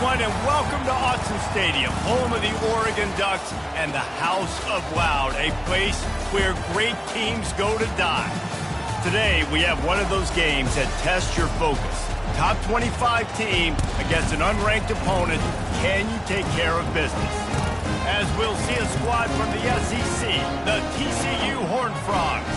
everyone, and welcome to Autzen Stadium, home of the Oregon Ducks and the House of Loud, a place where great teams go to die. Today, we have one of those games that tests your focus. Top 25 team against an unranked opponent. Can you take care of business? As we'll see a squad from the SEC, the TCU Horned Frogs,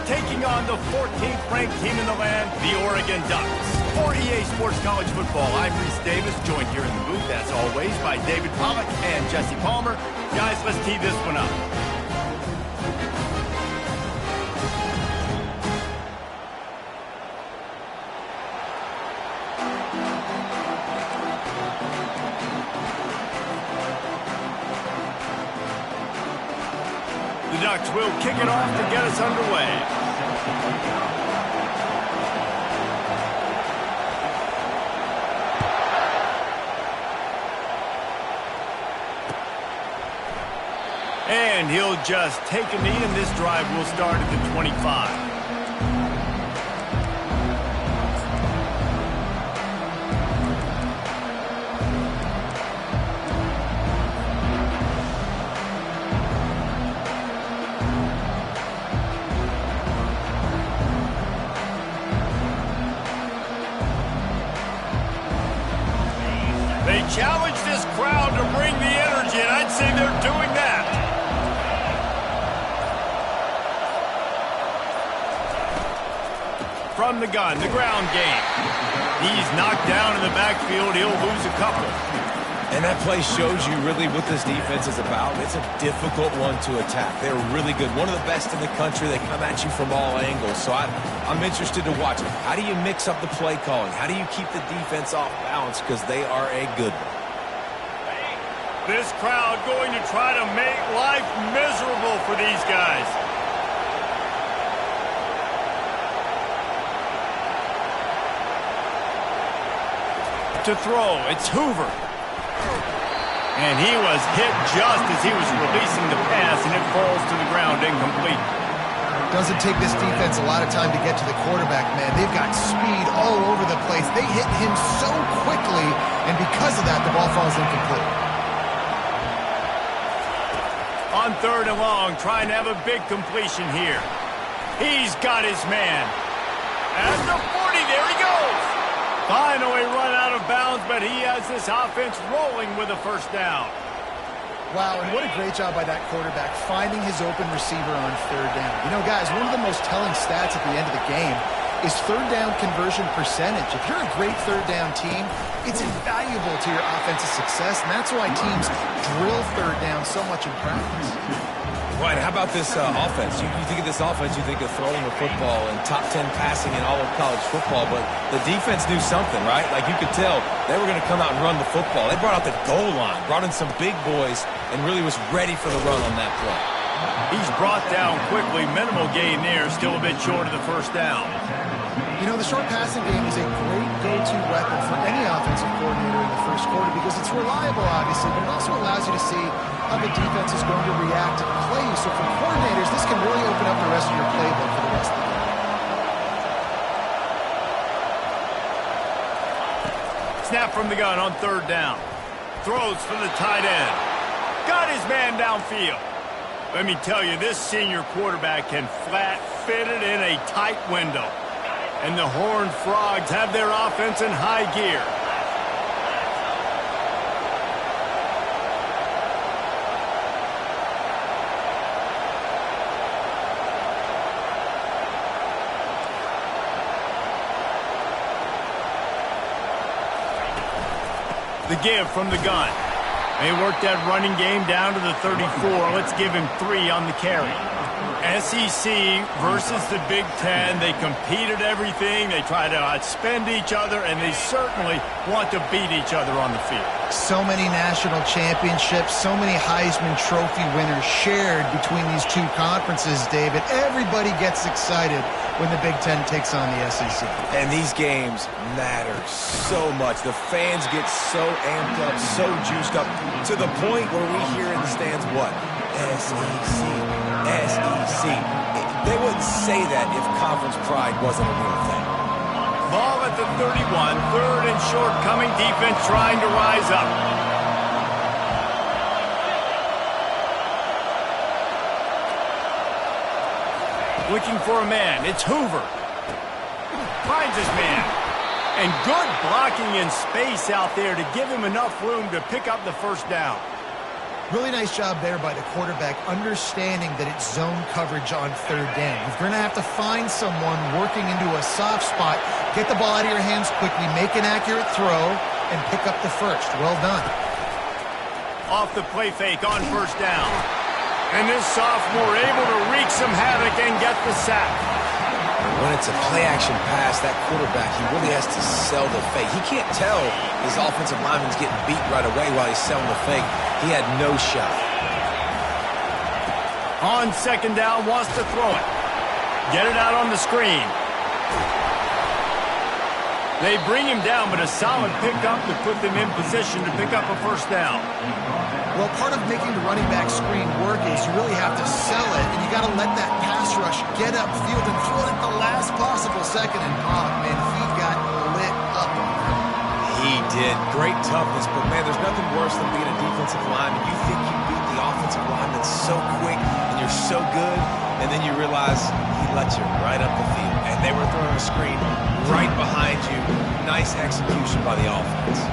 taking on the 14th ranked team in the land, the Oregon Ducks. For EA Sports College Football, I'm Reese Davis, joined here in the booth, as always, by David Pollack and Jesse Palmer. Guys, let's tee this one up. The Ducks will kick it off to get us underway. And he'll just take a knee, and this drive will start at the 25. They challenge this crowd to bring the energy, and I'd say they're doing that. From the gun, the ground game. He's knocked down in the backfield. He'll lose a couple. And that play shows you really what this defense is about. It's a difficult one to attack. They're really good. One of the best in the country. They come at you from all angles. So I'm interested to watch it. How do you mix up the play calling? How do you keep the defense off balance? Because they are a good one. This crowd going to try to make life miserable for these guys. To throw, it's Hoover. And he was hit just as he was releasing the pass, and it falls to the ground incomplete. Doesn't take this defense a lot of time to get to the quarterback, man. They've got speed all over the place. They hit him so quickly, and because of that, the ball falls incomplete. On 3rd and long, trying to have a big completion here. He's got his man. At the 40, there he goes. Finally run out of bounds, but he has this offense rolling with a first down. Wow, and what a great job by that quarterback, finding his open receiver on 3rd down. You know, guys, one of the most telling stats at the end of the game is 3rd down conversion percentage. If you're a great 3rd down team, it's invaluable to your offensive success, and that's why teams drill 3rd down so much in practice. Right, how about this offense? You think of this offense, you think of throwing the football and top 10 passing in all of college football, but the defense knew something, right? Like you could tell they were going to come out and run the football. They brought out the goal line, brought in some big boys, and really was ready for the run on that play. He's brought down quickly. Minimal gain there, still a bit short of the first down. You know, the short passing game is a great go-to weapon for any offensive coordinator in the first quarter because it's reliable, obviously, but it also allows you to see how the defense is going to react and play you. So for coordinators, this can really open up the rest of your playbook for the rest of the game. Snap from the gun on 3rd down. Throws from the tight end. Got his man downfield. Let me tell you, this senior quarterback can flat fit it in a tight window. And the Horned Frogs have their offense in high gear. The give from the gun. They work that running game down to the 34. Let's give him 3 on the carry. SEC versus the Big Ten. They compete at everything. They try to outspend each other, and they certainly want to beat each other on the field. So many national championships, so many Heisman Trophy winners shared between these two conferences, David. Everybody gets excited when the Big Ten takes on the SEC. And these games matter so much. The fans get so amped up, so juiced up, to the point where we hear in the stands what? SEC, SEC. They wouldn't say that if conference pride wasn't a real thing. Ball at the the 31. Third and short coming. Defense trying to rise up. Looking for a man. It's Hoover. Finds his man. And good blocking in space out there to give him enough room to pick up the first down. Really nice job there by the quarterback, understanding that it's zone coverage on third down. You're going to have to find someone working into a soft spot, get the ball out of your hands quickly, make an accurate throw, and pick up the first. Well done. Off the play fake on first down. And this sophomore able to wreak some havoc and get the sack. When it's a play-action pass, that quarterback, he really has to sell the fake. He can't tell his offensive lineman's getting beat right away while he's selling the fake. He had no shot. On second down, wants to throw it. Get it out on the screen. They bring him down, but a solid pickup to put them in position to pick up a first down. Well, part of making the running back screen work is you really have to sell it, and you got to let that pass rush get upfield and throw it at the last possible second. And, oh, man, he got lit up on that. He did. Great toughness, but, man, there's nothing worse than being a defensive lineman. You think you beat the offensive lineman so quick, and you're so good, and then you realize he let you right up the field. And they were throwing a screen right behind you. Nice execution by the offense.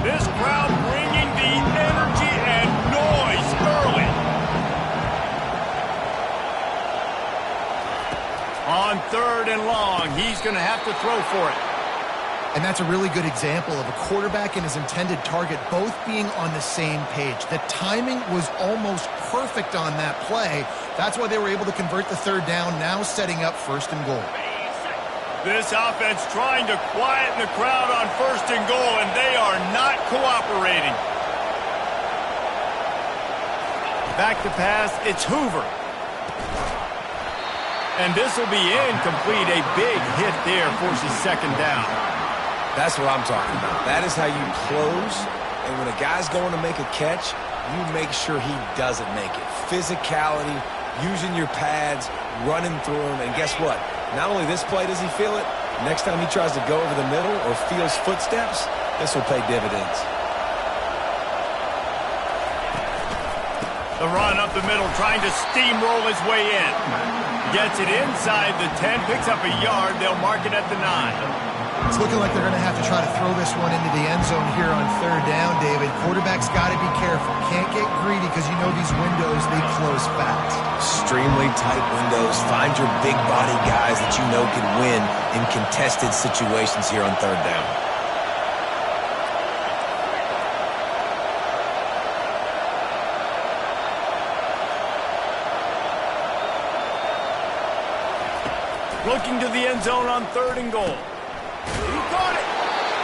This crowd bringing the energy and noise early. On third and long, he's going to have to throw for it. And that's a really good example of a quarterback and his intended target both being on the same page. The timing was almost perfect on that play. That's why they were able to convert the third down, now setting up first and goal. This offense trying to quieten the crowd on first and goal, and they are not cooperating. Back to pass, it's Hoover. And this will be incomplete. A big hit there forces second down. That's what I'm talking about. That is how you close, and when a guy's going to make a catch, you make sure he doesn't make it. Physicality, using your pads, running through him, and guess what? Not only this play does he feel it, next time he tries to go over the middle or feels footsteps, this will pay dividends. The run up the middle, trying to steamroll his way in. Gets it inside the 10, picks up a yard. They'll mark it at the 9. It's looking like they're going to have to try to throw this one into the end zone here on third down, David. Quarterback's got to be careful. Can't get greedy because you know these windows, they close fast. Extremely tight windows. Find your big body guys that you know can win in contested situations here on third down. Looking to the end zone on third and goal. He caught it.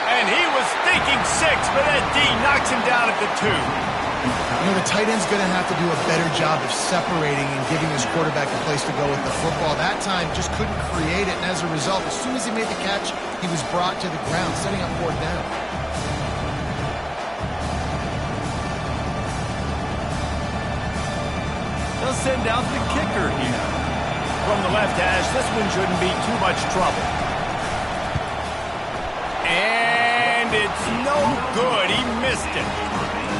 And he was thinking 6, but Ed D knocks him down at the 2. You know, the tight end's going to have to do a better job of separating and giving his quarterback a place to go with the football. That time just couldn't create it, and as a result, as soon as he made the catch, he was brought to the ground, setting up fourth down. They'll send out the kicker here. From the left hash, this one shouldn't be too much trouble. And it's no good. He missed it.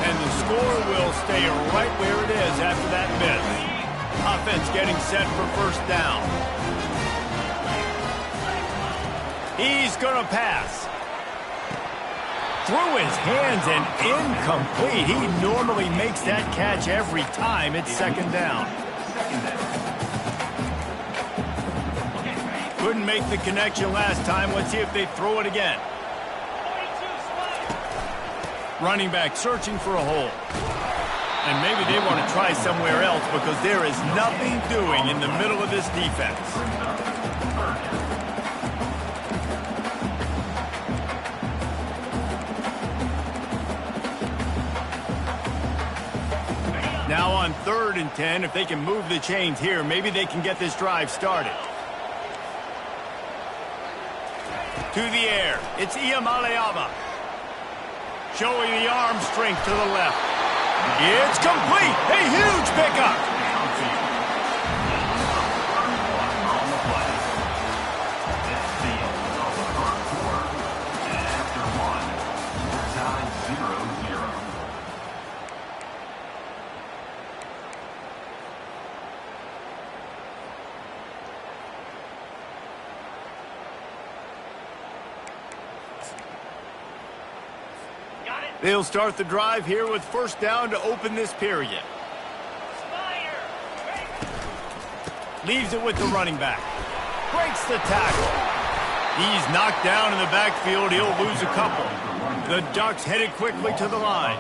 And the score will stay right where it is after that miss. Offense getting set for first down. He's going to pass. Through his hands and incomplete. He normally makes that catch every time. It's second down. Couldn't make the connection last time. Let's see if they throw it again. Running back searching for a hole. And maybe they want to try somewhere else because there is nothing doing in the middle of this defense. Now on 3rd and 10, if they can move the chains here, maybe they can get this drive started. To the air, it's Iamaleava. Showing the arm strength to the left. It's complete. A They'll start the drive here with first down to open this period. Leaves it with the running back. Breaks the tackle. He's knocked down in the backfield. He'll lose a couple. The Ducks headed quickly to the line.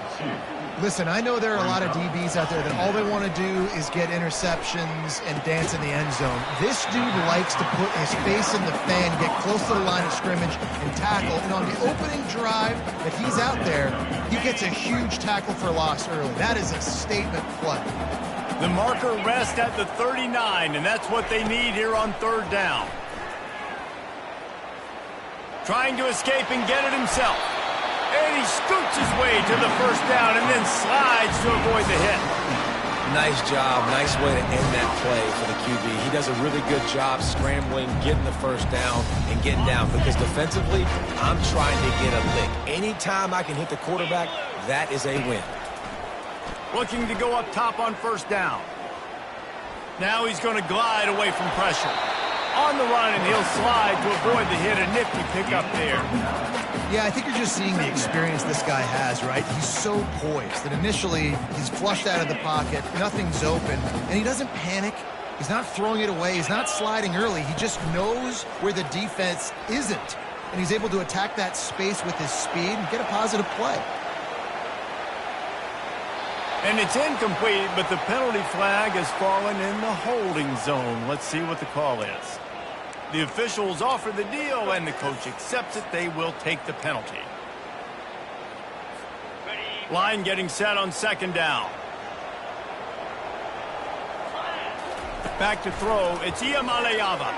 Listen, I know there are a lot of DBs out there that all they want to do is get interceptions and dance in the end zone. This dude likes to put his face in the fan, get close to the line of scrimmage, and tackle. And on the opening drive that he's out there, he gets a huge tackle for loss early. That is a statement play. The marker rests at the 39, and that's what they need here on third down. Trying to escape and get it himself. And he scoots his way to the first down and then slides to avoid the hit. Nice job. Nice way to end that play for the QB. He does a really good job scrambling, getting the first down, and getting down. Because defensively, I'm trying to get a lick. Anytime I can hit the quarterback, that is a win. Looking to go up top on first down. Now he's going to glide away from pressure. On the run, and he'll slide to avoid the hit. A nifty pickup there. Yeah, I think you're just seeing the experience this guy has, right? He's so poised that initially he's flushed out of the pocket, nothing's open, and he doesn't panic. He's not throwing it away. He's not sliding early. He just knows where the defense isn't, and he's able to attack that space with his speed and get a positive play. And it's incomplete, but the penalty flag has fallen in the holding zone. Let's see what the call is. The officials offer the deal, and the coach accepts it. They will take the penalty. Line getting set on second down. Back to throw. It's Iamaleava.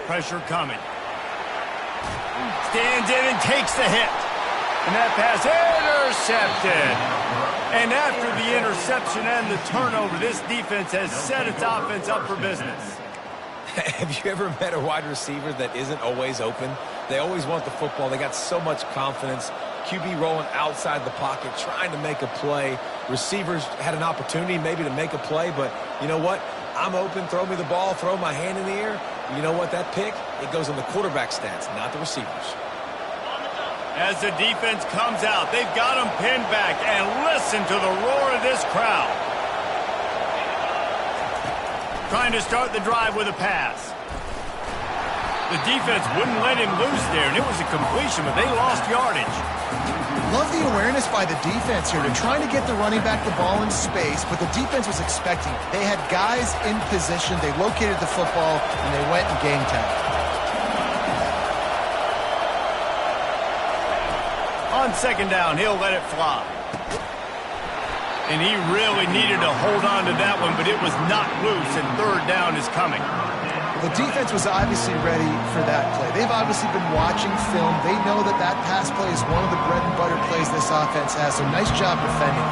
Pressure coming. Stands in and takes the hit. And that pass intercepted. And after the interception and the turnover, this defense has set its offense up for business. Have you ever met a wide receiver that isn't always open? They always want the football. They got so much confidence. QB rolling outside the pocket, trying to make a play. Receivers had an opportunity maybe to make a play, but you know what? I'm open, throw me the ball, throw my hand in the air. You know what? That pick, it goes on the quarterback stats, not the receivers. As the defense comes out, they've got them pinned back, and listen to the roar of this crowd. Trying to start the drive with a pass. The defense wouldn't let him loose there, and it was a completion, but they lost yardage. Love the awareness by the defense here. They're trying to get the running back the ball in space, but the defense was expecting it. They had guys in position. They located the football, and they went and game tagged. On second down, he'll let it fly. And he really needed to hold on to that one, but it was not loose, and third down is coming. The defense was obviously ready for that play. They've obviously been watching film. They know that that pass play is one of the bread and butter plays this offense has, so nice job defending.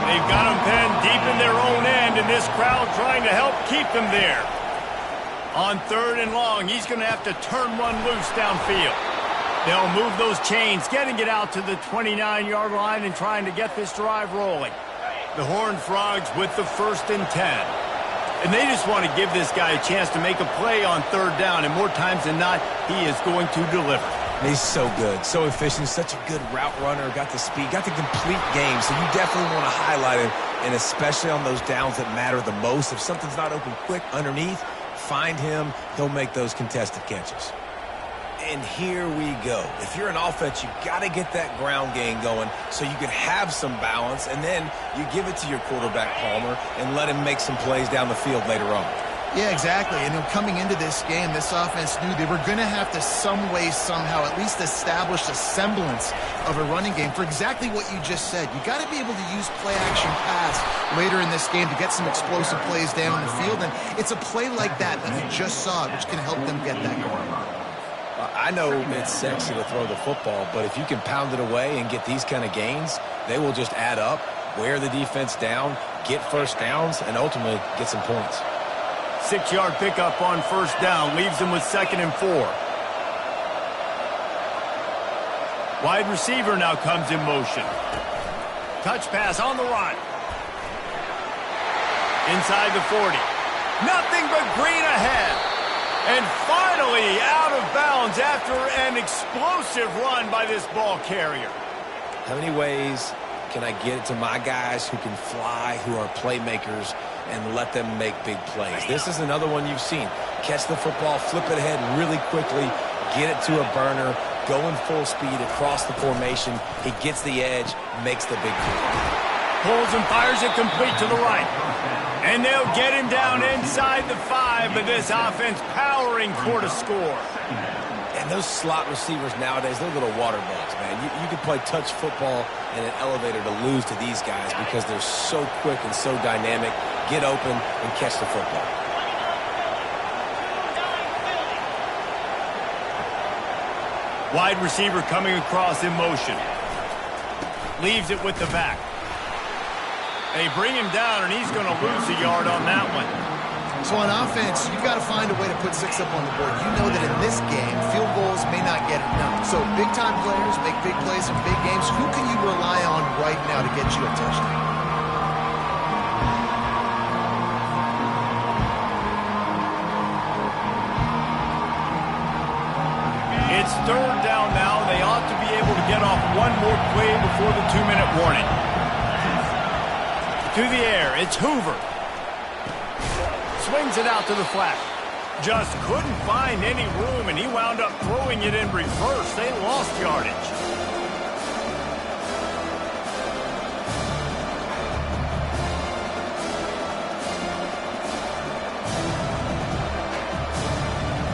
They've got them pinned deep in their own end, and this crowd trying to help keep them there. On third and long, he's going to have to turn one loose downfield. They'll move those chains, getting it out to the 29-yard line and trying to get this drive rolling. The Horned Frogs with the 1st and 10. And they just want to give this guy a chance to make a play on third down, and more times than not, he is going to deliver. He's so good, so efficient, such a good route runner, got the speed, got the complete game, so you definitely want to highlight him, and especially on those downs that matter the most. If something's not open quick underneath, find him, he'll make those contested catches. And here we go. If you're an offense, you got to get that ground game going so you can have some balance, and then you give it to your quarterback, Palmer, and let him make some plays down the field later on. Yeah, exactly. And coming into this game, this offense knew they were going to have to some way, somehow, at least establish a semblance of a running game for exactly what you just said. You got to be able to use play-action pass later in this game to get some explosive plays down the field, and it's a play like that you just saw, which can help them get that going. I know it's sexy to throw the football, but if you can pound it away and get these kind of gains, they will just add up, wear the defense down, get first downs, and ultimately get some points. 6-yard pickup on first down leaves them with 2nd and 4. Wide receiver now comes in motion. Touch pass on the run. Inside the 40. Nothing but green ahead. And finally out of bounds after an explosive run by this ball carrier. How many ways can I get it to my guys who can fly, who are playmakers, and let them make big plays? This is another one you've seen. Catch the football, flip it ahead really quickly, get it to a burner, going full speed across the formation. He gets the edge, makes the big play. Pulls and fires it complete to the right. And they'll get him down inside the 5, but this offense powering for the score. And those slot receivers nowadays, they're little water bugs, man. You can play touch football in an elevator to lose to these guys because they're so quick and so dynamic. Get open and catch the football. Wide receiver coming across in motion. Leaves it with the back. They bring him down, and he's going to lose a yard on that one. So on offense, you've got to find a way to put 6 up on the board. You know that in this game, field goals may not get it done. So big-time players make big plays in big games. Who can you rely on right now to get you a touchdown? It's third down now. They ought to be able to get off one more play before the 2-minute warning. To the air, it's Hoover. Swings it out to the flat. Just couldn't find any room, and he wound up throwing it in reverse. They lost yardage.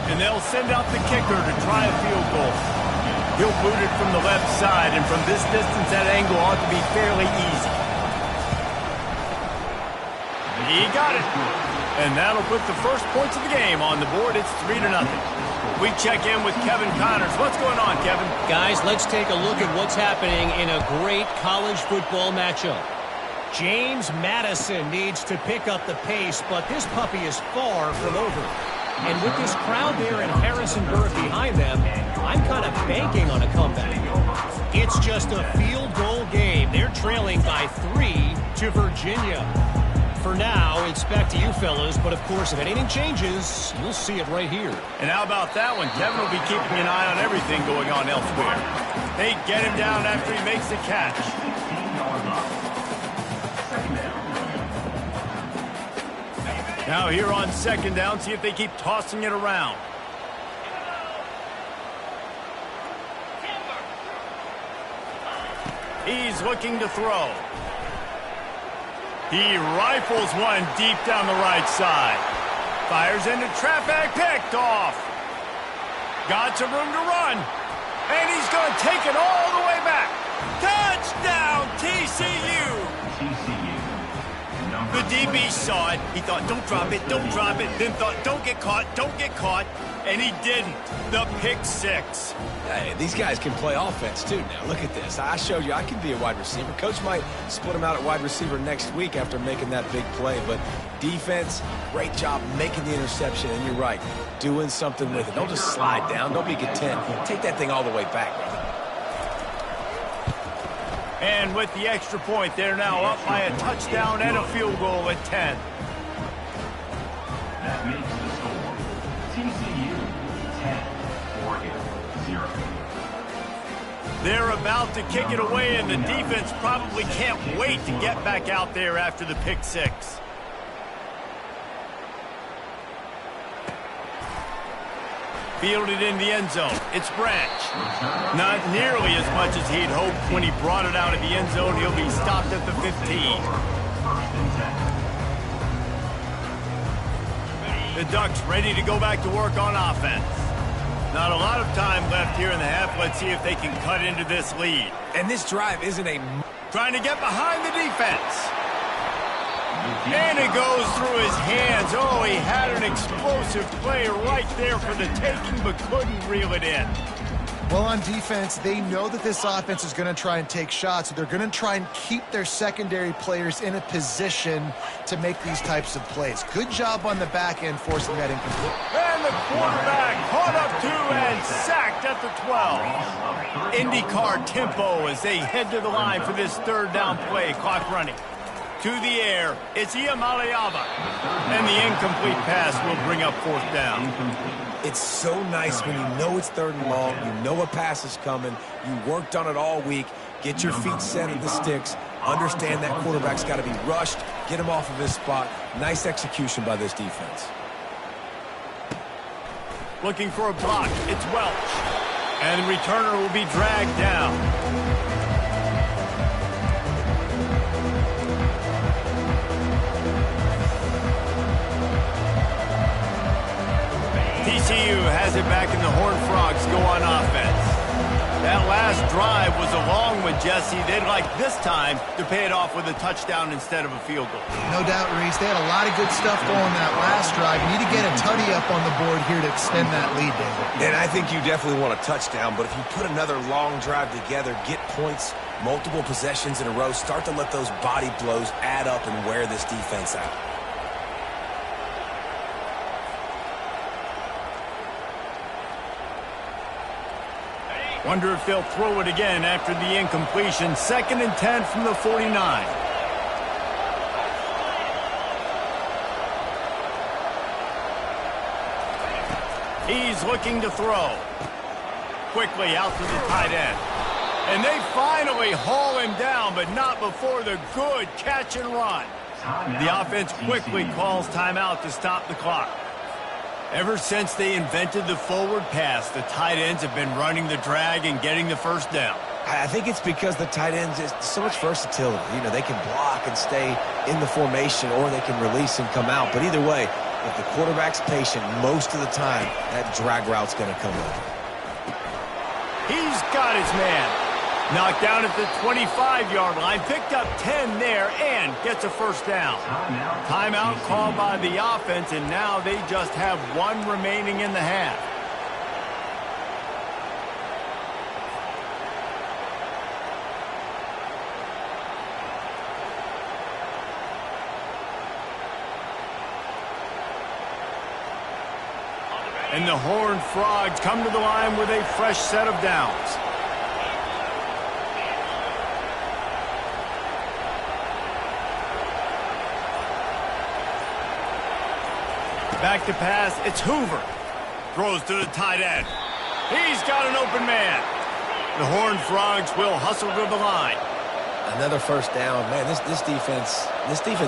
And they'll send out the kicker to try a field goal. He'll boot it from the left side, and from this distance, that angle ought to be fairly easy. He got it. And that'll put the first points of the game on the board. It's 3-0. We check in with Kevin Connors. What's going on, Kevin? Guys, let's take a look at what's happening in a great college football matchup. James Madison needs to pick up the pace, but this puppy is far from over. And with this crowd there in Harrisonburg behind them, I'm kind of banking on a comeback. It's just a field goal game. They're trailing by 3 to Virginia. For now, it's back to you fellas, but of course, if anything changes, you'll see it right here. And how about that one? Kevin will be keeping an eye on everything going on elsewhere. They get him down after he makes the catch. Now here on second down, see if they keep tossing it around. He's looking to throw. He rifles one deep down the right side. Fires into traffic, picked off. Got some room to run. And he's going to take it all the way back. Touchdown, TCU. The DB saw it. He thought, don't drop it, don't drop it. Then thought, don't get caught, don't get caught. And he didn't. The pick 6. Hey, these guys can play offense, too. Now, look at this. I showed you I can be a wide receiver. Coach might split him out at wide receiver next week after making that big play. But defense, great job making the interception. And you're right, doing something with it. Don't just slide down. Don't be content. Take that thing all the way back, brother. And with the extra point, they're now up by a touchdown and a field goal at 10. That makes the score TCU 10, Oregon 0. They're about to kick it away, and the defense probably can't wait to get back out there after the pick 6. Fielded in the end zone. It's Branch. Not nearly as much as he'd hoped when he brought it out of the end zone. He'll be stopped at the 15. The Ducks ready to go back to work on offense. Not a lot of time left here in the half. Let's see if they can cut into this lead. And this drive isn't a... Trying to get behind the defense. And it goes through his hands. Oh, he had an explosive play right there for the taking, but couldn't reel it in. Well, on defense, they know that this offense is going to try and take shots. So they're going to try and keep their secondary players in a position to make these types of plays. Good job on the back end forcing that incomplete. And the quarterback caught up to and sacked at the 12. IndyCar tempo as they head to the line for this third down play. Clock running. To the air, it's Iamaleava. And the incomplete pass will bring up fourth down. It's so nice when you know it's third and long, you know a pass is coming, you worked on it all week, Get your feet set at the sticks. Understand that quarterback's got to be rushed. Get him off of his spot. Nice execution by this defense. Looking for a block. It's Welch. And the returner will be dragged down. TCU has it back and the Horned Frogs go on offense. That last drive was a long one, Jesse. They'd like this time to pay it off with a touchdown instead of a field goal. No doubt, Reese. They had a lot of good stuff going that last drive. Need to get a tutty up on the board here to extend that lead, David. And I think you definitely want a touchdown, but if you put another long drive together, get points, multiple possessions in a row, start to let those body blows add up and wear this defense out. Wonder if they'll throw it again after the incompletion. 2nd and 10 from the 49. He's looking to throw. Quickly out to the tight end. And they finally haul him down, but not before the good catch and run. The offense quickly calls timeout to stop the clock. Ever since they invented the forward pass, the tight ends have been running the drag and getting the first down. I think it's because the tight ends is so much versatility. You know, they can block and stay in the formation, or they can release and come out. But either way, if the quarterback's patient, most of the time, that drag route's going to come over. He's got his man. Knocked down at the 25-yard line, picked up 10 there, and gets a first down. Timeout called by the offense, and now they just have one remaining in the half. And the Horned Frogs come to the line with a fresh set of downs. Back to pass, it's Hoover. Throws to the tight end. He's got an open man. The Horned Frogs will hustle to the line. Another first down. Man, this defense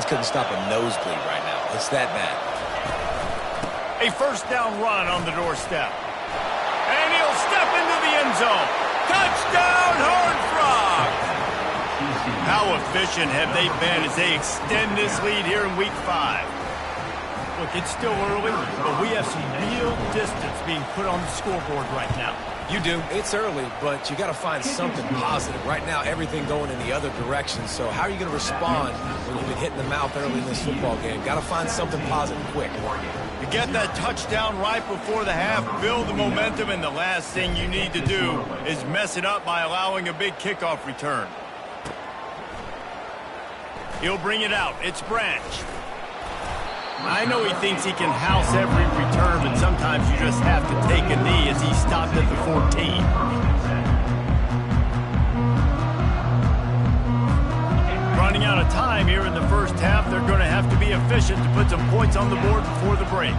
couldn't stop a nosebleed right now. It's that bad. A first down run on the doorstep. And he'll step into the end zone. Touchdown, Horned Frogs! How efficient have they been as they extend this lead here in Week 5? Look, it's still early, but we have some real distance being put on the scoreboard right now. You do. It's early, but you got to find something positive. Right now, everything going in the other direction. So how are you going to respond when you've been hit in the mouth early in this football game? Got to find something positive quick. To get that touchdown right before the half, build the momentum, and the last thing you need to do is mess it up by allowing a big kickoff return. He'll bring it out. It's Branch. I know he thinks he can house every return, but sometimes you just have to take a knee as he stopped at the 14. Running out of time here in the first half, they're going to have to be efficient to put some points on the board before the break.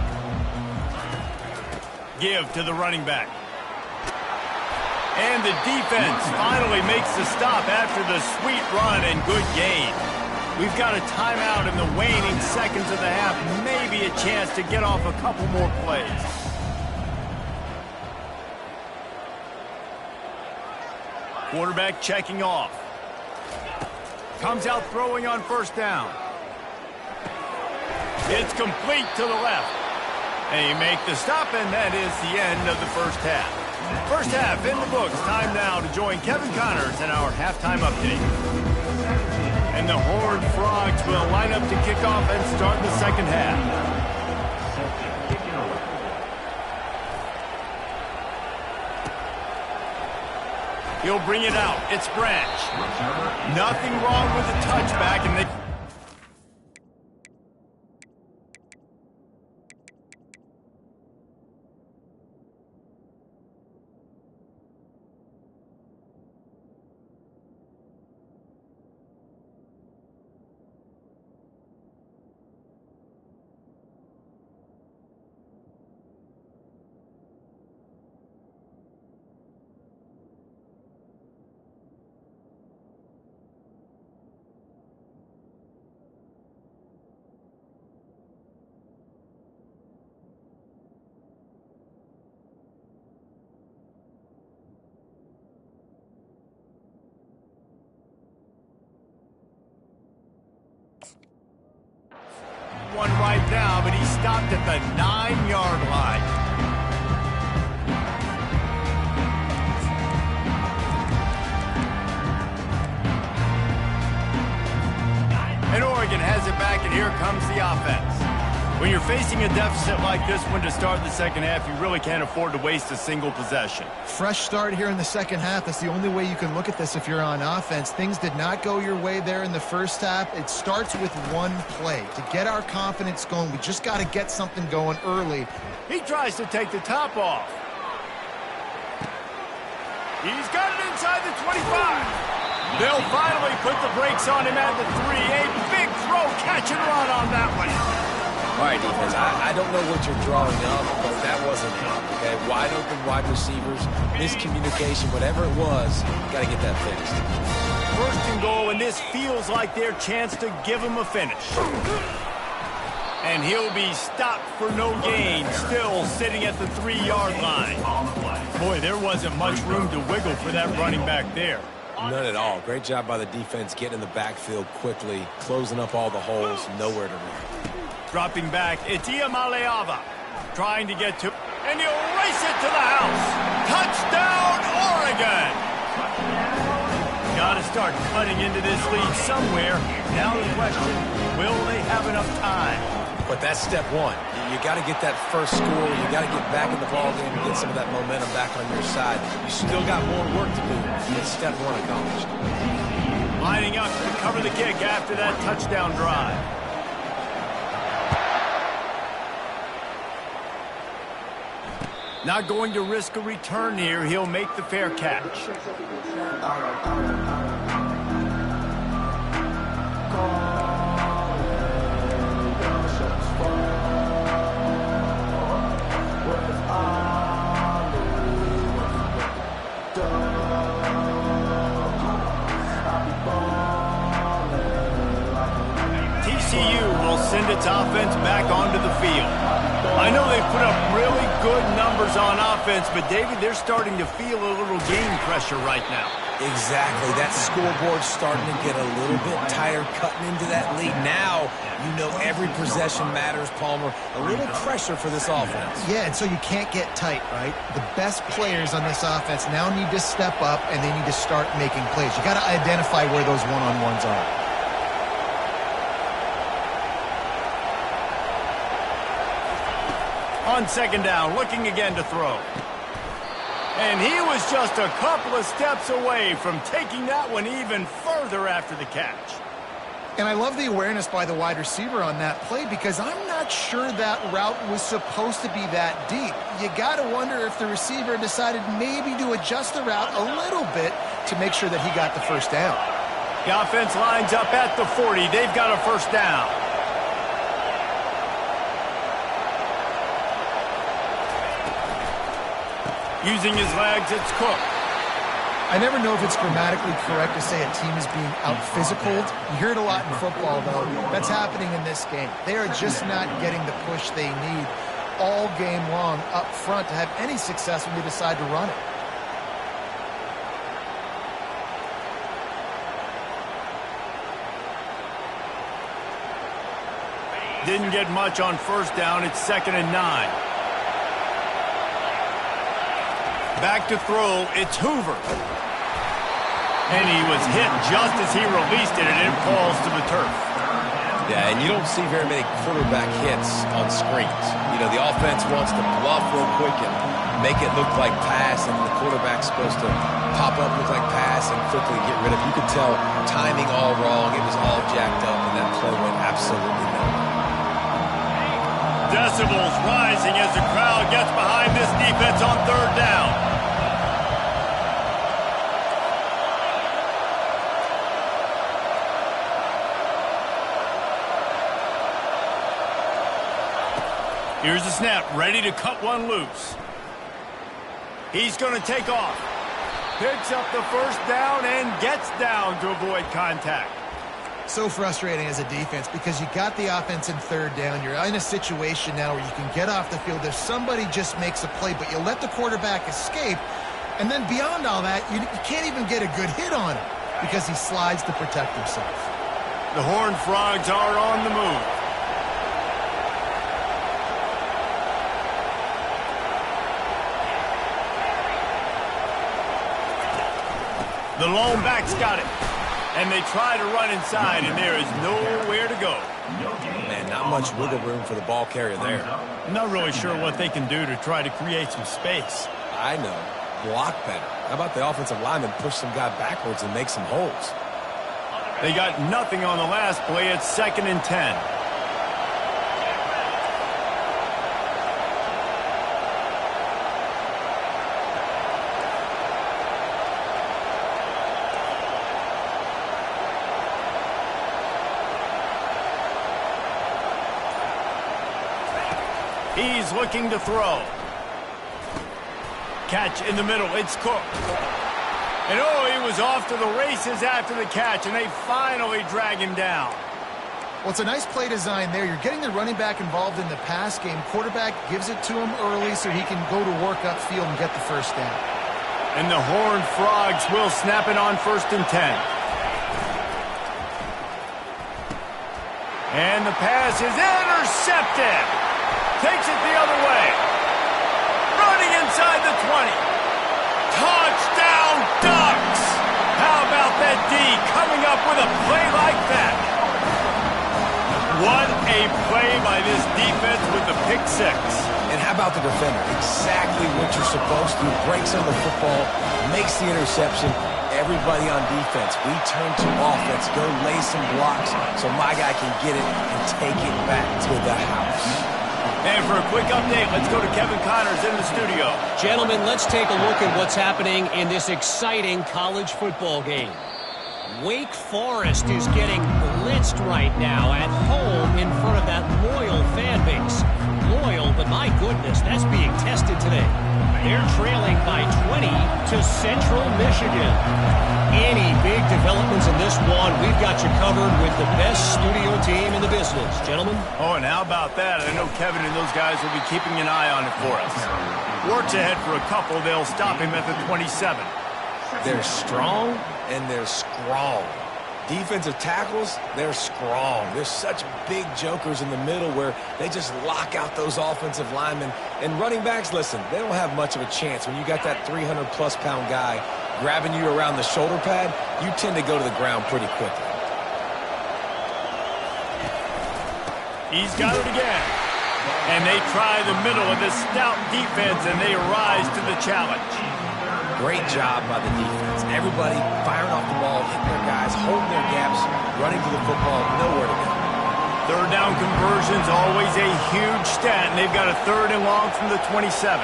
Give to the running back. And the defense finally makes the stop after the sweet run and good gain. We've got a timeout in the waning seconds of the half. Maybe a chance to get off a couple more plays. Quarterback checking off. Comes out throwing on first down. It's complete to the left. They make the stop, and that is the end of the first half. First half in the books. Time now to join Kevin Connors in our halftime update. And the Horned Frogs will line up to kick off and start the second half. He'll bring it out. It's Branch. Nothing wrong with the touchback, and they... one right now, but he stopped at the 9-yard line. And Oregon has it back, and here comes the offense. When you're facing a deficit like this one to start the second half, you really can't afford to waste a single possession. Fresh start here in the second half. That's the only way you can look at this if you're on offense. Things did not go your way there in the first half. It starts with one play. To get our confidence going, we just got to get something going early. He tries to take the top off. He's got it inside the 25. They'll finally put the brakes on him at the 3. A big throw, catch and run on that one. All right, defense, I don't know what you're drawing up, but that wasn't it, okay? Wide open wide receivers, miscommunication, whatever it was, got to get that fixed. First and goal, and this feels like their chance to give him a finish. And he'll be stopped for no gain, still sitting at the 3-yard line. Boy, there wasn't much room to wiggle for that running back there. None at all. Great job by the defense getting in the backfield quickly, closing up all the holes, nowhere to run. Dropping back, it's Iamaleava trying to get to, and he'll race it to the house. Touchdown, Oregon! Got to start cutting into this lead somewhere. Now the question, will they have enough time? But that's step one. You got to get that first score. You got to get back in the ballgame and get some of that momentum back on your side. You still got more work to do. It's step one accomplished. Lining up to cover the kick after that touchdown drive. Not going to risk a return here. He'll make the fair catch. TCU will send its offense back onto the field. I know they put up really good numbers on offense, but, David, they're starting to feel a little game pressure right now. Exactly. That scoreboard's starting to get a little bit tired cutting into that lead. Now, you know every possession matters, Palmer. A little pressure for this offense. Yeah, and so you can't get tight, right? The best players on this offense now need to step up, and they need to start making plays. You got to identify where those one-on-ones are. On second down, looking again to throw. And he was just a couple of steps away from taking that one even further after the catch. And I love the awareness by the wide receiver on that play because I'm not sure that route was supposed to be that deep. You got to wonder if the receiver decided maybe to adjust the route a little bit to make sure that he got the first down. The offense lines up at the 40. They've got a first down. Using his legs, it's Cook. I never know if it's grammatically correct to say a team is being out-physicaled. You hear it a lot in football, though. That's happening in this game. They are just not getting the push they need all game long up front to have any success when they decide to run it. Didn't get much on first down. It's 2nd and 9. Back to throw, it's Hoover. And he was hit just as he released it, and it falls to the turf. Yeah, and you don't see very many quarterback hits on screens. You know, the offense wants to bluff real quick and make it look like pass, and the quarterback's supposed to pop up, look like pass, and quickly get rid of it. You could tell timing all wrong. It was all jacked up, and that play went absolutely nowhere. Decibels rising as the crowd gets behind this defense on third down. Here's the snap, ready to cut one loose. He's going to take off. Picks up the first down and gets down to avoid contact. So frustrating as a defense because you got the offense in third down. You're in a situation now where you can get off the field if somebody just makes a play, but you let the quarterback escape. And then beyond all that, you can't even get a good hit on him because he slides to protect himself. The Horned Frogs are on the move. The lone back's got it. And they try to run inside, and there is nowhere to go. Man, not much wiggle room for the ball carrier there. I'm not really sure what they can do to try to create some space. I know. Block better. How about the offensive lineman push some guy backwards and make some holes? They got nothing on the last play. It's 2nd and 10. He's looking to throw. Catch in the middle. It's Cook. And oh, he was off to the races after the catch, and they finally drag him down. Well, it's a nice play design there. You're getting the running back involved in the pass game. Quarterback gives it to him early so he can go to work upfield and get the first down. And the Horned Frogs will snap it on 1st and 10. And the pass is intercepted. Takes it the other way. Running inside the 20. Touchdown Ducks! How about that D coming up with a play like that? What a play by this defense with the pick 6. And how about the defender? Exactly what you're supposed to. Breaks on the football, makes the interception. Everybody on defense, we turn to offense. Go lay some blocks so my guy can get it and take it back to the house. And for a quick update, let's go to Kevin Connors in the studio. Gentlemen, let's take a look at what's happening in this exciting college football game. Wake Forest is getting blitzed right now at home in front of that loyal fan base. Loyal, but my goodness, that's being tested today. They're trailing by 20 to Central Michigan. Any big developments in this one, we've got you covered with the best studio team in the business. Gentlemen? Oh, and how about that? I know Kevin and those guys will be keeping an eye on it for us. Works ahead for a couple. They'll stop him at the 27. They're strong and they're strong. Defensive tackles, they're strong. There's such big jokers in the middle where they just lock out those offensive linemen. And running backs, listen, they don't have much of a chance. When you got that 300-plus pound guy grabbing you around the shoulder pad, you tend to go to the ground pretty quickly. He's got it again. And they try the middle of this stout defense, and they rise to the challenge. Great job by the defense. Everybody firing off the ball, hitting their guys, holding their gaps, running to the football, nowhere to go. Third down conversions, always a huge stat, and they've got a 3rd and long from the 27.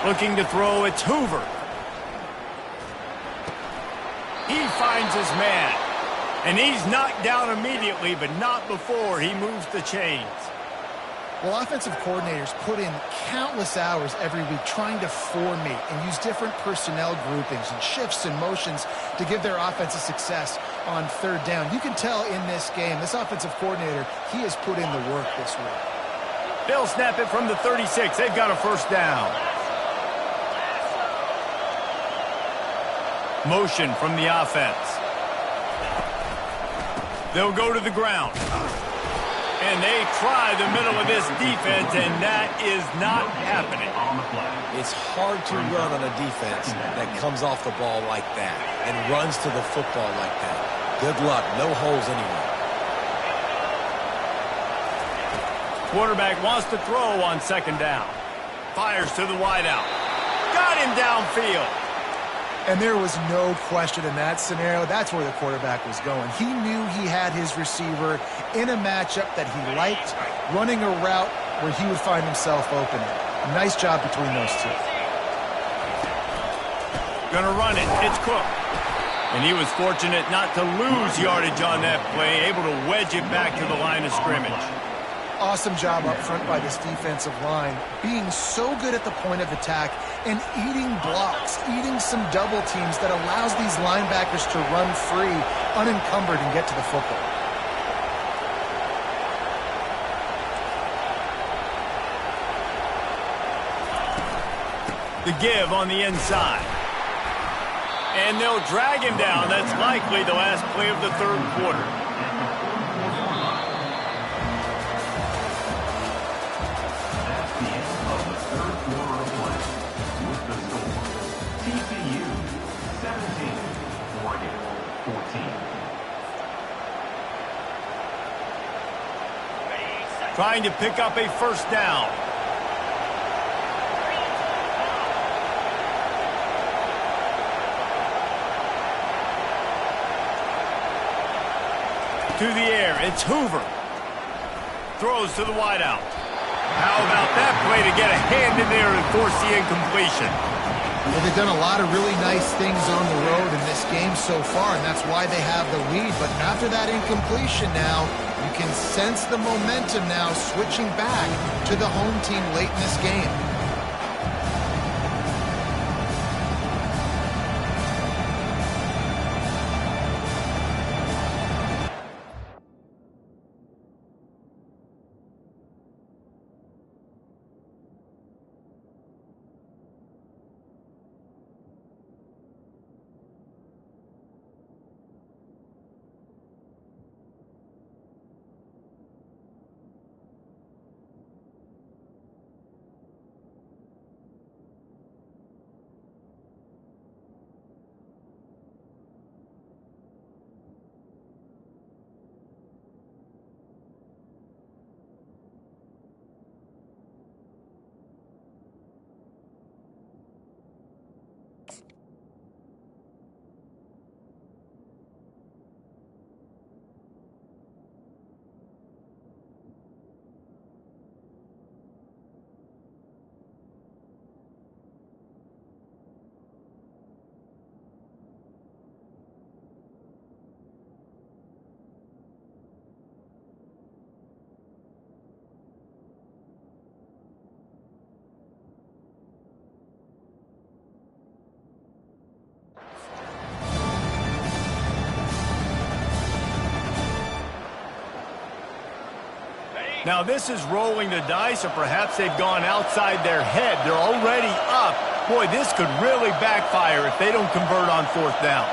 Looking to throw, it's Hoover. He finds his man, and he's knocked down immediately, but not before he moves the chains. Well, offensive coordinators put in countless hours every week trying to formate and use different personnel groupings and shifts and motions to give their offensive success on 3rd down. You can tell in this game, this offensive coordinator, he has put in the work this week. They'll snap it from the 36. They've got a 1st down. Motion from the offense. They'll go to the ground. And they try the middle of this defense, and that is not happening. It's hard to run on a defense that comes off the ball like that and runs to the football like that. Good luck. No holes anywhere. Quarterback wants to throw on 2nd down. Fires to the wideout. Got him downfield. And there was no question in that scenario. That's where the quarterback was going. He knew he had his receiver in a matchup that he liked, running a route where he would find himself open. Nice job between those two. Gonna run it. It's Cook. And he was fortunate not to lose yardage on that play, able to wedge it back to the line of scrimmage. Awesome job up front by this defensive line, being so good at the point of attack and eating blocks, eating some double teams that allows these linebackers to run free, unencumbered, and get to the football. The give on the inside. And they'll drag him down. That's likely the last play of the 3rd quarter. trying to pick up a first down. To the air, it's Hoover. Throws to the wideout. How about that play to get a hand in there and force the incompletion? Well, they've done a lot of really nice things on the road in this game so far, and that's why they have the lead. But after that incompletion now, you can sense the momentum now switching back to the home team late in this game. Now this is rolling the dice, or perhaps they've gone outside their head. They're already up. Boy, this could really backfire if they don't convert on fourth down.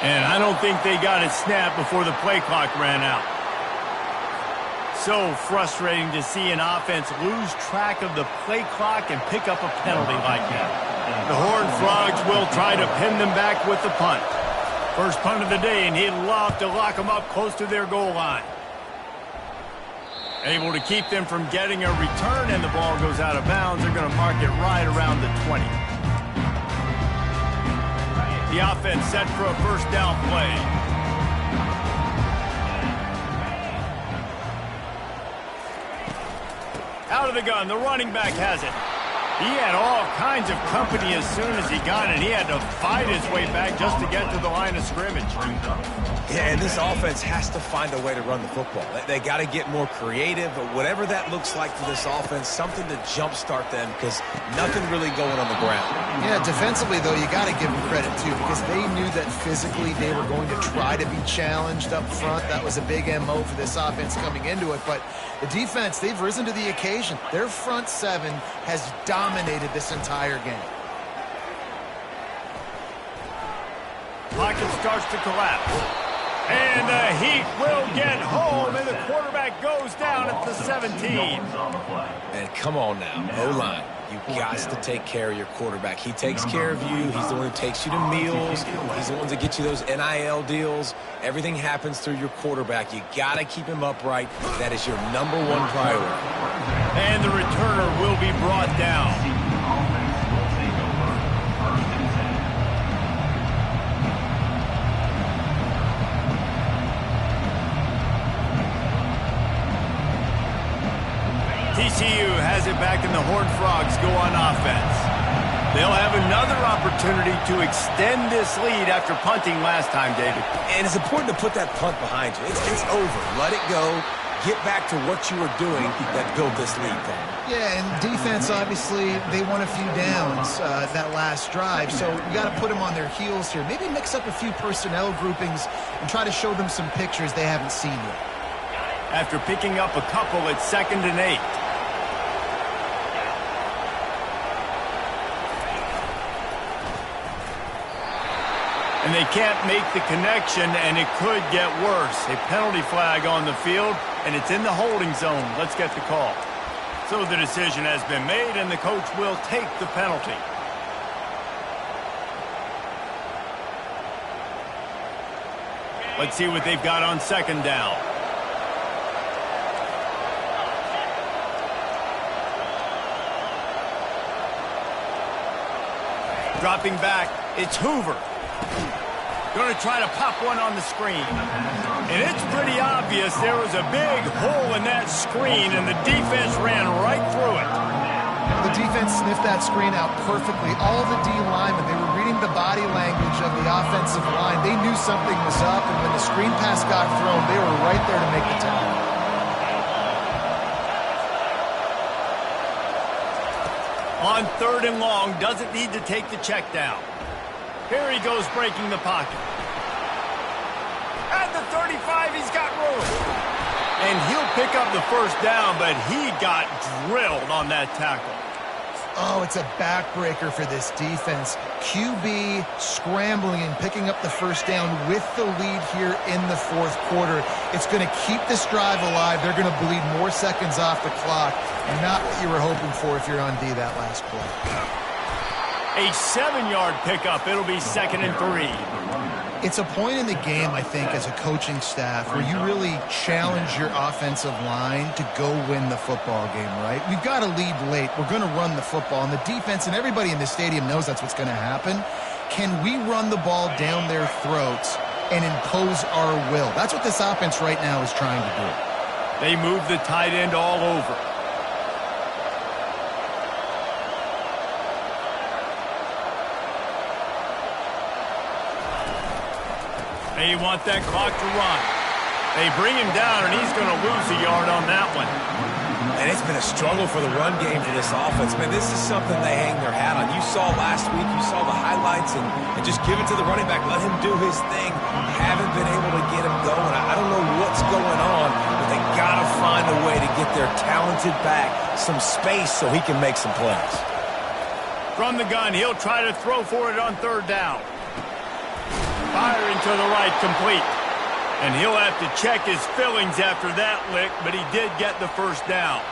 And I don't think they got it snapped before the play clock ran out. So frustrating to see an offense lose track of the play clock and pick up a penalty like that. The Horned Frogs will try to pin them back with the punt. First punt of the day, and he'd love to lock them up close to their goal line. Able to keep them from getting a return, and the ball goes out of bounds. They're going to mark it right around the 20. The offense set for a first down play. Out of the gun, the running back has it. He had all kinds of company as soon as he got it. He had to fight his way back just to get to the line of scrimmage. Yeah, and this offense has to find a way to run the football. They got to get more creative, but whatever that looks like for this offense, something to jumpstart them, because nothing really going on the ground. Yeah, defensively, though, you got to give them credit, too, because they knew that physically they were going to try to be challenged up front. That was a big MO for this offense coming into it, but the defense, they've risen to the occasion. Their front seven has dominated this entire game. Pocket starts to collapse. And the Heat will get home, and the quarterback goes down at the 17. And come on now, O-line. You got to take care of your quarterback. He takes care of you. He's the one who takes you to meals. He's the one that gets you those NIL deals. Everything happens through your quarterback. You got to keep him upright. That is your #1 priority. And the returner will be brought down. TCU has it back, and the Horned Frogs go on offense. They'll have another opportunity to extend this lead after punting last time, David. And it's important to put that punt behind you. It's over. Let it go. Get back to what you were doing that built this lead for you. Yeah, and defense, obviously, they won a few downs that last drive, so you got to put them on their heels here. Maybe mix up a few personnel groupings and try to show them some pictures they haven't seen yet. After picking up a couple, it's 2nd and 8. and they can't make the connection, and it could get worse. A penalty flag on the field, and it's in the holding zone. Let's get the call. So the decision has been made, and the coach will take the penalty. Let's see what they've got on second down. Dropping back, it's Hoover. Going to try to pop one on the screen. And it's pretty obvious there was a big hole in that screen, and the defense ran right through it. The defense sniffed that screen out perfectly. All the D linemen, they were reading the body language of the offensive line. They knew something was up, and when the screen pass got thrown, they were right there to make the tackle. On third and long, doesn't need to take the check down. Here he goes breaking the pocket. At the 35, he's got room. And he'll pick up the first down, but he got drilled on that tackle. Oh, it's a backbreaker for this defense. QB scrambling and picking up the first down with the lead here in the fourth quarter. It's going to keep this drive alive. They're going to bleed more seconds off the clock. Not what you were hoping for if you're on D that last play. A 7-yard pickup. It'll be 2nd and 3. It's a point in the game, I think, as a coaching staff where you really challenge your offensive line to go win the football game, right? We've got to lead late. We're going to run the football. And the defense and everybody in the stadium knows that's what's going to happen. Can we run the ball down their throats and impose our will? That's what this offense right now is trying to do. They move the tight end all over. They want that clock to run. They bring him down, and he's going to lose a yard on that one. And it's been a struggle for the run game for this offense. Man, this is something they hang their hat on. You saw last week, you saw the highlights, and just give it to the running back. Let him do his thing. Haven't been able to get him going. I don't know what's going on, but they got to find a way to get their talented back some space so he can make some plays. From the gun, he'll try to throw for it on third down. Firing to the right, complete. And he'll have to check his fillings after that lick, but he did get the first down.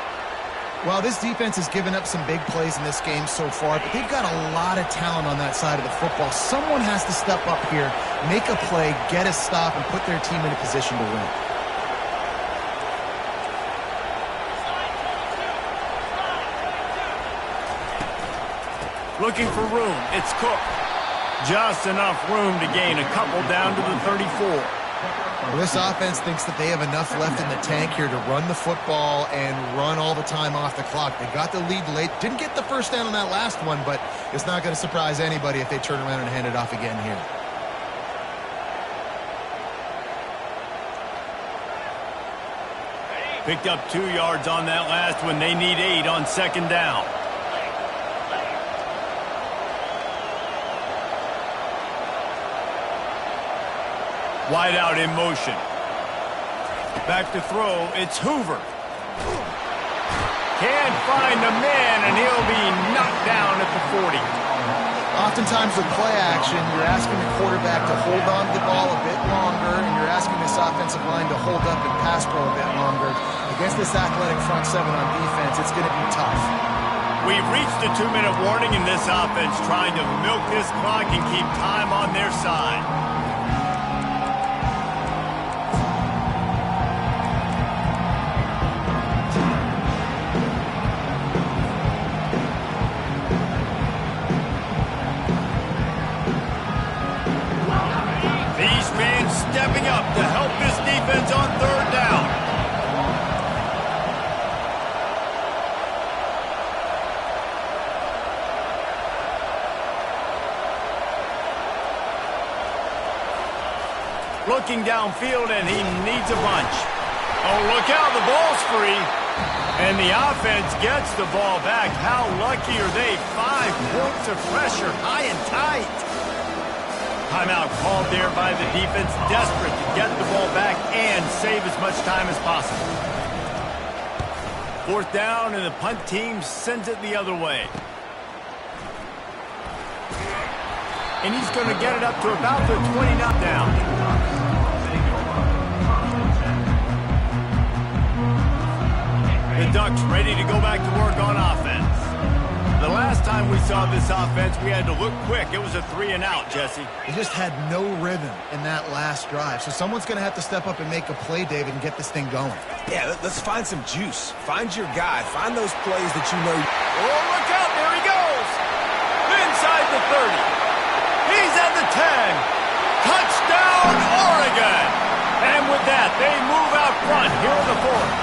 Well, this defense has given up some big plays in this game so far, but they've got a lot of talent on that side of the football. Someone has to step up here, make a play, get a stop, and put their team in a position to win. Looking for room. It's Cook. Just enough room to gain a couple down to the 34. Well, this offense thinks that they have enough left in the tank here to run the football and run all the time off the clock. They got the lead late. Didn't get the first down on that last one, but it's not going to surprise anybody if they turn around and hand it off again here. Picked up 2 yards on that last one. They need 8 on second down. Wide out in motion. Back to throw. It's Hoover. Can't find the man, and he'll be knocked down at the 40. Oftentimes with play action, you're asking the quarterback to hold on to the ball a bit longer, and you're asking this offensive line to hold up and pass pro a bit longer. Against this athletic front seven on defense, it's going to be tough. We've reached a 2-minute warning in this offense, trying to milk this clock and keep time on their side. Stepping up to help this defense on third down. Looking downfield, and he needs a bunch. Oh, look out, the ball's free. And the offense gets the ball back. How lucky are they? 5 points of pressure, high and tight. Timeout called there by the defense, desperate to get the ball back and save as much time as possible. 4th down, and the punt team sends it the other way. And he's going to get it up to about the 20 down. The Ducks ready to go back to work on offense. The last time we saw this offense, we had to look quick. It was a 3-and-out, Jesse. They just had no rhythm in that last drive. So someone's going to have to step up and make a play, David, and get this thing going. Yeah, let's find some juice. Find your guy. Find those plays that you know. Oh, look out. There he goes. Inside the 30. He's at the 10. Touchdown, Oregon. And with that, they move out front here in the fourth.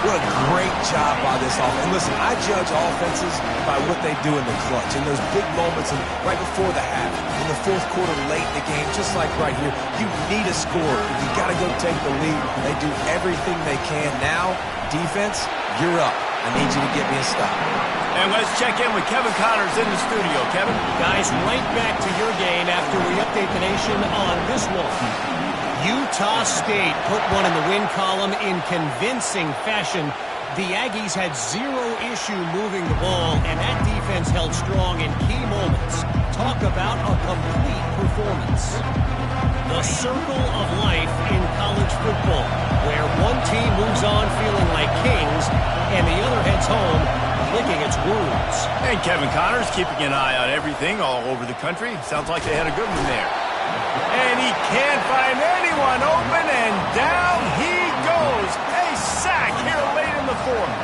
What a great job by this offense. And listen, I judge offenses by what they do in the clutch, in those big moments and right before the half, in the fourth quarter, late in the game, just like right here. You need a score. You got to go take the lead. They do everything they can. Now, defense, you're up. I need you to get me a stop. And let's check in with Kevin Connors in the studio. Kevin? Guys, right back to your game after we update the nation on this one. Utah State put one in the win column in convincing fashion. The Aggies had zero issue moving the ball, and that defense held strong in key moments. Talk about a complete performance. The circle of life in college football, where one team moves on feeling like kings, and the other heads home licking its wounds. And Kevin Connors keeping an eye on everything all over the country. Sounds like they had a good one there. And he can't find anyone open, and down he goes. A sack here late in the fourth.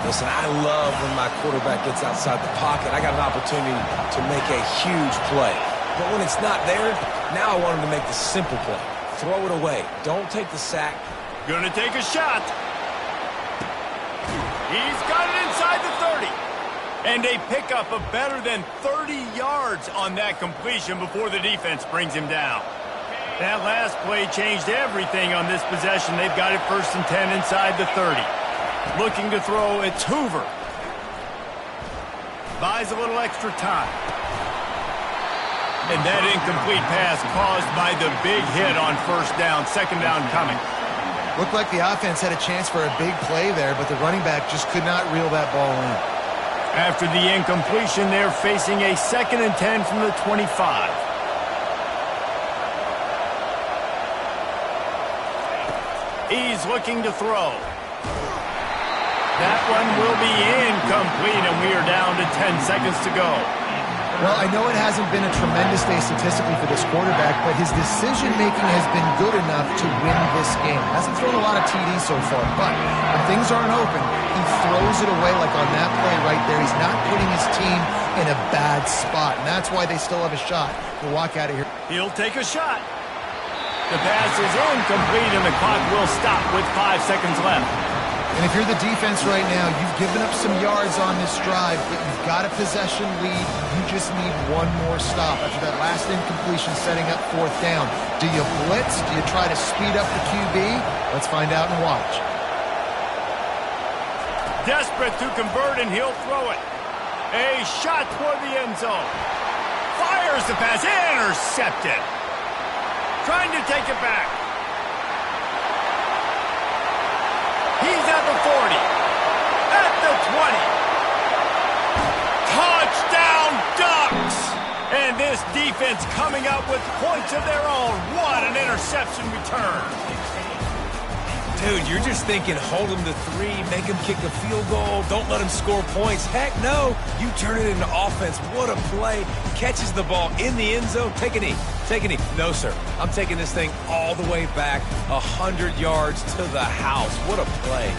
Listen, I love when my quarterback gets outside the pocket. I got an opportunity to make a huge play. But when it's not there, now I want him to make the simple play. Throw it away. Don't take the sack. Gonna take a shot. He's got it inside the 30. And a pickup of better than 30 yards on that completion before the defense brings him down. That last play changed everything on this possession. They've got it 1st and 10 inside the 30. Looking to throw, it's Hoover. Buys a little extra time. And that incomplete pass caused by the big hit on 1st down. 2nd down coming. Looked like the offense had a chance for a big play there, but the running back just could not reel that ball in. After the incompletion, they're facing a 2nd and 10 from the 25. He's looking to throw. That one will be incomplete, and we are down to 10 seconds to go. Well, I know it hasn't been a tremendous day statistically for this quarterback, but his decision-making has been good enough to win this game. Hasn't thrown a lot of TDs so far, but when things aren't open, he throws it away like on that play right there. He's not putting his team in a bad spot, and that's why they still have a shot to walk out of here. He'll take a shot. The pass is incomplete, and the clock will stop with 5 seconds left. And if you're the defense right now, you've given up some yards on this drive, but you've got a possession lead. You just need one more stop after that last incompletion setting up 4th down. Do you blitz? Do you try to speed up the QB? Let's find out and watch. Desperate to convert, and he'll throw it. A shot toward the end zone. Fires the pass. Intercepted. Trying to take it back. He's at the 40. At the 20. Touchdown, Ducks! And this defense coming up with points of their own. What an interception return. Dude, you're just thinking, hold him to 3, make him kick a field goal, don't let him score points. Heck no, you turn it into offense. What a play. Catches the ball in the end zone. Take a knee. Take a knee. No, sir. I'm taking this thing all the way back 100 yards to the house. What a play.